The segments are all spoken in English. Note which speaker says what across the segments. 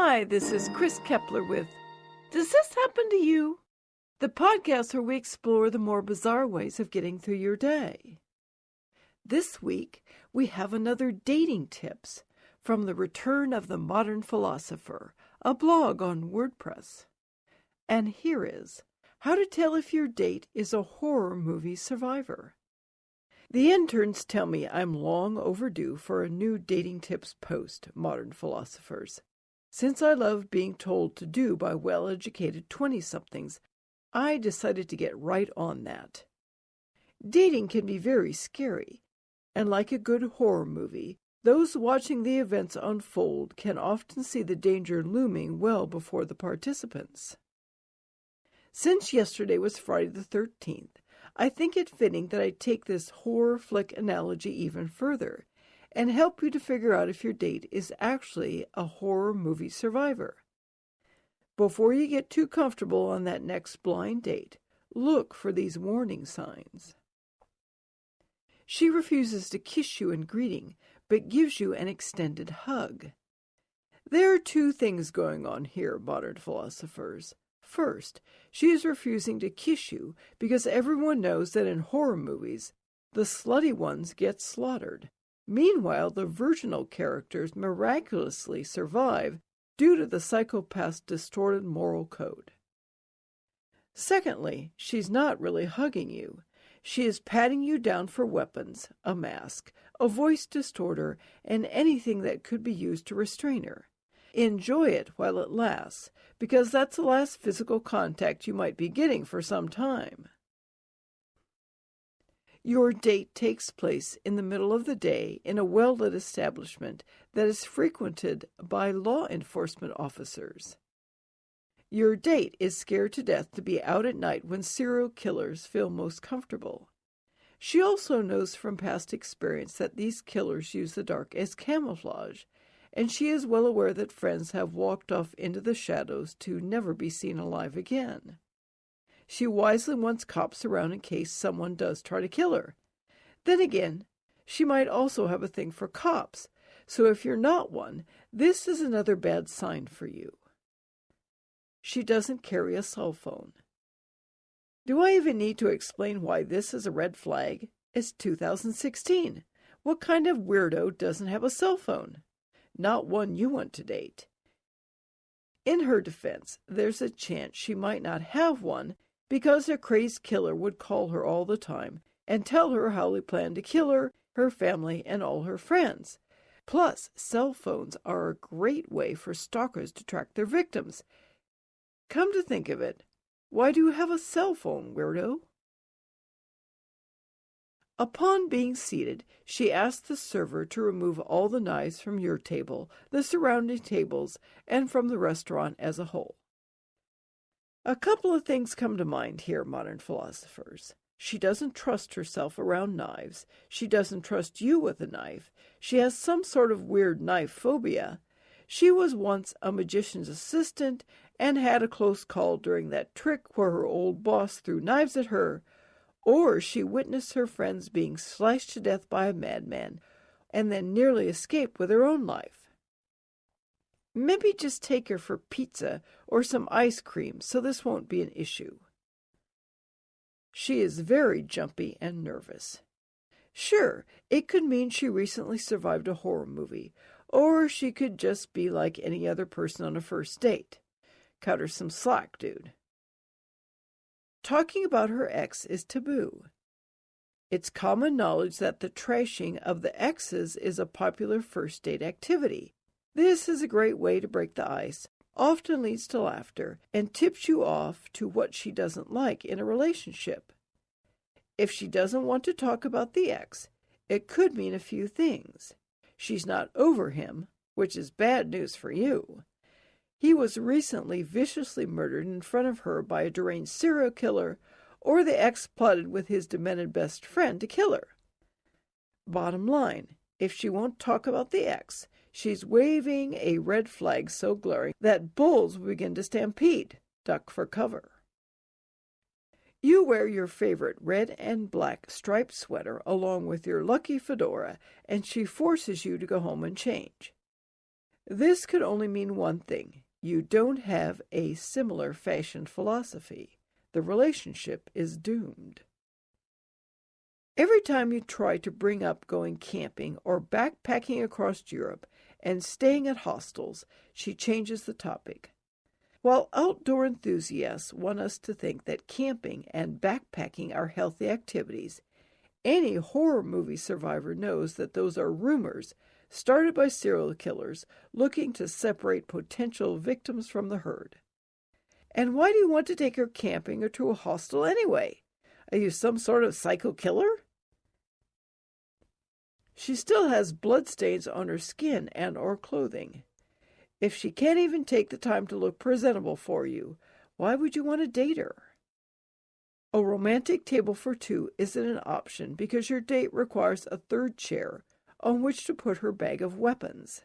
Speaker 1: Hi, this is Chris Kepler with Does This Happen to You? The podcast where we explore the more bizarre ways of getting through your day. This week, we have another dating tips from the Return of the Modern Philosopher, a blog on WordPress. And here is how to tell if your date is a horror movie survivor. The interns tell me I'm long overdue for a new dating tips post, modern philosophers. Since I love being told to do by well-educated 20-somethings, I decided to get right on that. Dating can be very scary, and like a good horror movie, those watching the events unfold can often see the danger looming well before the participants. Since yesterday was Friday the 13th, I think it fitting that I take this horror flick analogy even further and help you to figure out if your date is actually a horror movie survivor. Before you get too comfortable on that next blind date, look for these warning signs. She refuses to kiss you in greeting, but gives you an extended hug. There are two things going on here, modern philosophers. First, she is refusing to kiss you because everyone knows that in horror movies, the slutty ones get slaughtered. Meanwhile, the virginal characters miraculously survive due to the psychopath's distorted moral code. Secondly, she's not really hugging you. She is patting you down for weapons, a mask, a voice distorter, and anything that could be used to restrain her. Enjoy it while it lasts, because that's the last physical contact you might be getting for some time. Your date takes place in the middle of the day in a well-lit establishment that is frequented by law enforcement officers. Your date is scared to death to be out at night when serial killers feel most comfortable. She also knows from past experience that these killers use the dark as camouflage, and she is well aware that friends have walked off into the shadows to never be seen alive again. She wisely wants cops around in case someone does try to kill her. Then again, she might also have a thing for cops, so if you're not one, this is another bad sign for you. She doesn't carry a cell phone. Do I even need to explain why this is a red flag? It's 2016. What kind of weirdo doesn't have a cell phone? Not one you want to date. In her defense, there's a chance she might not have one because a crazed killer would call her all the time and tell her how he planned to kill her, her family, and all her friends. Plus, cell phones are a great way for stalkers to track their victims. Come to think of it, why do you have a cell phone, weirdo? Upon being seated, she asked the server to remove all the knives from your table, the surrounding tables, and from the restaurant as a whole. A couple of things come to mind here, modern philosophers. She doesn't trust herself around knives. She doesn't trust you with a knife. She has some sort of weird knife phobia. She was once a magician's assistant and had a close call during that trick where her old boss threw knives at her, or she witnessed her friends being slashed to death by a madman and then nearly escaped with her own life. Maybe just take her for pizza or some ice cream so this won't be an issue. She is very jumpy and nervous. Sure, it could mean she recently survived a horror movie, or she could just be like any other person on a first date. Cut her some slack, dude. Talking about her ex is taboo. It's common knowledge that the trashing of the exes is a popular first date activity. This is a great way to break the ice, often leads to laughter, and tips you off to what she doesn't like in a relationship. If she doesn't want to talk about the ex, it could mean a few things. She's not over him, which is bad news for you. He was recently viciously murdered in front of her by a deranged serial killer, or the ex plotted with his demented best friend to kill her. Bottom line, if she won't talk about the ex, she's waving a red flag so glaring that bulls will begin to stampede. Duck for cover. You wear your favorite red and black striped sweater along with your lucky fedora, and she forces you to go home and change. This could only mean one thing. You don't have a similar fashion philosophy. The relationship is doomed. Every time you try to bring up going camping or backpacking across Europe and staying at hostels, she changes the topic. While outdoor enthusiasts want us to think that camping and backpacking are healthy activities, any horror movie survivor knows that those are rumors started by serial killers looking to separate potential victims from the herd. And why do you want to take her camping or to a hostel anyway? Are you some sort of psycho killer? She still has bloodstains on her skin and or clothing. If she can't even take the time to look presentable for you, why would you want to date her? A romantic table for two isn't an option because your date requires a third chair on which to put her bag of weapons.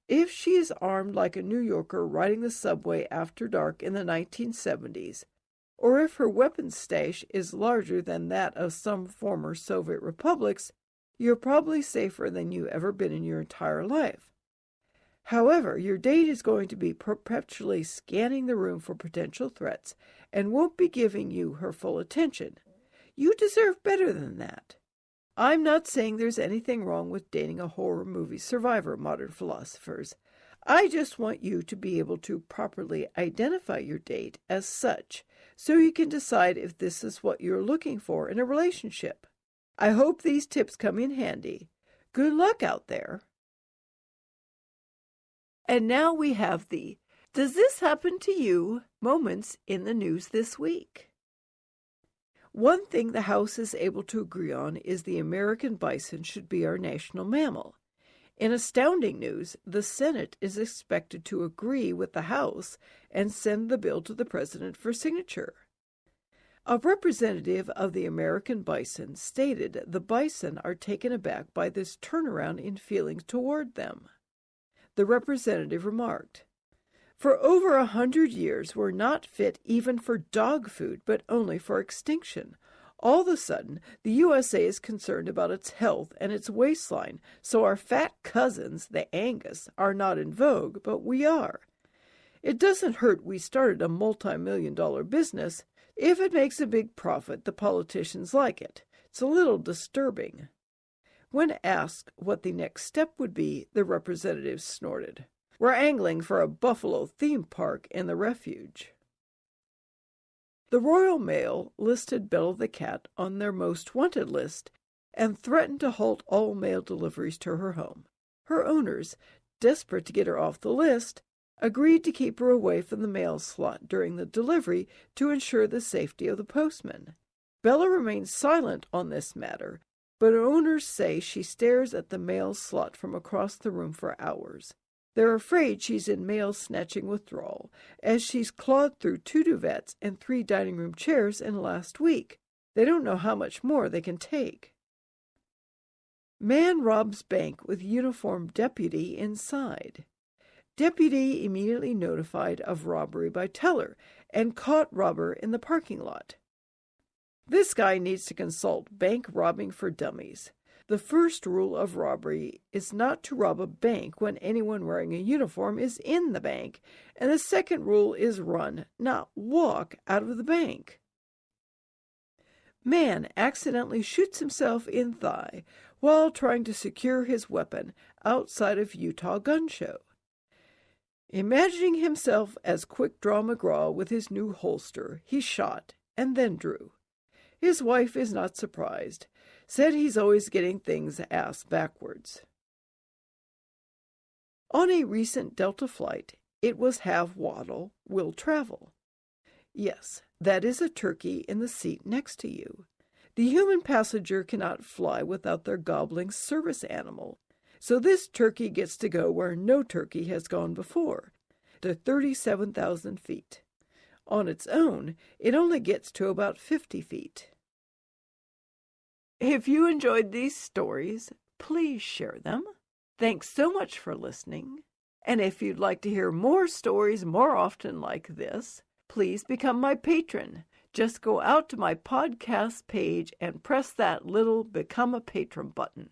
Speaker 1: If she is armed like a New Yorker riding the subway after dark in the 1970s, or if her weapons stash is larger than that of some former Soviet republics, you're probably safer than you've ever been in your entire life. However, your date is going to be perpetually scanning the room for potential threats and won't be giving you her full attention. You deserve better than that. I'm not saying there's anything wrong with dating a horror movie survivor, modern philosophers. I just want you to be able to properly identify your date as such, so you can decide if this is what you're looking for in a relationship. I hope these tips come in handy. Good luck out there. And now we have the "Does this happen to you?" moments in the news this week. One thing the House is able to agree on is the American bison should be our national mammal. In astounding news, the Senate is expected to agree with the House and send the bill to the President for signature. A representative of the American bison stated the bison are taken aback by this turnaround in feelings toward them. The representative remarked, "For over 100 years we're not fit even for dog food, but only for extinction. All of a sudden, the USA is concerned about its health and its waistline, so our fat cousins, the Angus, are not in vogue, but we are. It doesn't hurt we started a multi-million-dollar business. If it makes a big profit, the politicians like it. It's a little disturbing." When asked what the next step would be, the representative snorted, "We're angling for a buffalo theme park in the refuge." The Royal Mail listed Bella the cat on their most wanted list and threatened to halt all mail deliveries to her home. Her owners, desperate to get her off the list, agreed to keep her away from the mail slot during the delivery to ensure the safety of the postman. Bella remains silent on this matter, but her owners say she stares at the mail slot from across the room for hours. They're afraid she's in mail-snatching withdrawal, as she's clawed through 2 duvets and 3 dining room chairs in the last week. They don't know how much more they can take. Man robs bank with uniformed deputy inside. Deputy immediately notified of robbery by teller and caught robber in the parking lot. This guy needs to consult Bank Robbing for Dummies. The first rule of robbery is not to rob a bank when anyone wearing a uniform is in the bank, and the second rule is run, not walk, out of the bank. Man accidentally shoots himself in thigh while trying to secure his weapon outside of Utah gun show. Imagining himself as Quick Draw McGraw with his new holster, he shot and then drew. His wife is not surprised, said he's always getting things ass backwards. On a recent Delta flight, it was "have waddle, will travel." Yes, that is a turkey in the seat next to you. The human passenger cannot fly without their gobbling service animal, so this turkey gets to go where no turkey has gone before, to 37,000 feet. On its own, it only gets to about 50 feet. If you enjoyed these stories, please share them. Thanks so much for listening. And if you'd like to hear more stories more often like this, please become my patron. Just go out to my podcast page and press that little Become a Patron button.